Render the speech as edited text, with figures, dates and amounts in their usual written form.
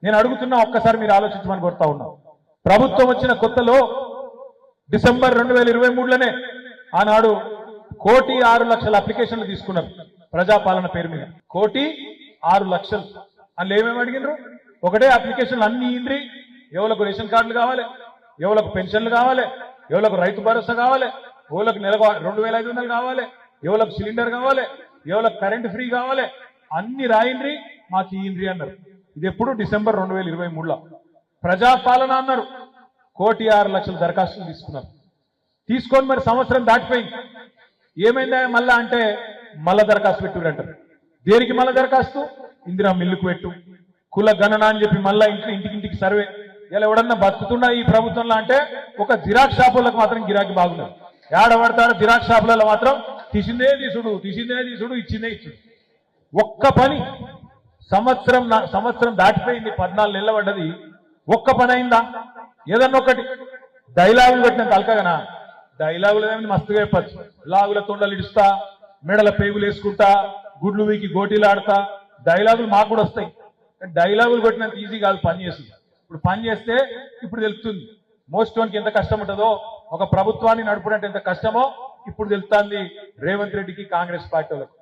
నేను అడుగుతున్నా, ఒక్కసారి మీరు ఆలోచించమని కోరుతా ఉన్నా. ప్రభుత్వం వచ్చిన కొత్తలో డిసెంబర్ 2023లోనే ఆనాడు 1,06,00,000 అప్లికేషన్లు తీసుకున్నారు ప్రజాపాలన పేరు మీద. 1,06,00,000. అందులో ఏమేమి అడిగినారు? ఒకటే అప్లికేషన్లు అన్ని ఇండ్రి, ఎవరికి రేషన్ కార్డులు కావాలి, ఎవరికి పెన్షన్లు కావాలి, ఎవరికి రైతు భరోసా కావాలి, ఎవరికి నెలకు 2,500 కావాలి, ఎవరికి సిలిండర్ కావాలి, ఎవరికి కరెంట్ ఫ్రీ కావాలి, అన్ని రాయిండ్రి మాకు ఇయ్యండ్రి అన్నారు. ఇది ఎప్పుడు? డిసెంబర్ 2023లో. ప్రజాపాలన అన్నారు, 1,06,00,000 దరఖాస్తులు తీసుకున్నారు. తీసుకొని మరి సంవత్సరం దాటిపోయింది. ఏమైందా మళ్ళా అంటే మళ్ళా దరఖాస్తు పెట్టుకుంటారు. దేనికి మళ్ళా దరఖాస్తు? ఇందిరా మిల్లుకు పెట్టు, కుల గణన అని చెప్పి మళ్ళా ఇంటికి సర్వే. ఇలా ఎవడన్నా బతుకుతున్నా ఈ ప్రభుత్వంలో అంటే ఒక జిరాక్స్ షాపులకు మాత్రం గిరాకీ బాగున్నారు. ఏడబడతాడు జిరాక్స్ షాపులలో మాత్రం తీసిందే తీసుడు, ఇచ్చిందే ఇచ్చుడు. ఒక్క పని సంవత్సరం దాటిపోయింది, 14 నెలలు పడ్డది. ఒక్క పని అయిందా? ఏదన్నా ఒకటి డైలాగులు పెట్టిన తలకగనా? డైలాగులు ఏమైనా మస్తుగా చెప్పచ్చు. లాగుల తొండలు ఇడుస్తా, మెడల పేగులు వేసుకుంటా, గుడ్లు వీకి గోటీలు ఆడతా, డైలాగులు మాకు కూడా వస్తాయి. డైలాగులు కొట్టినంత ఈజీ కాదు పని చేస్తుంది. ఇప్పుడు పని చేస్తే ఇప్పుడు తెలుస్తుంది మోస్టోన్కి ఎంత కష్టం ఉంటుందో, ఒక ప్రభుత్వాన్ని నడుపుడంటే ఎంత కష్టమో ఇప్పుడు తెలుస్తుంది రేవంత్ రెడ్డికి, కాంగ్రెస్ పార్టీ వాళ్ళకు.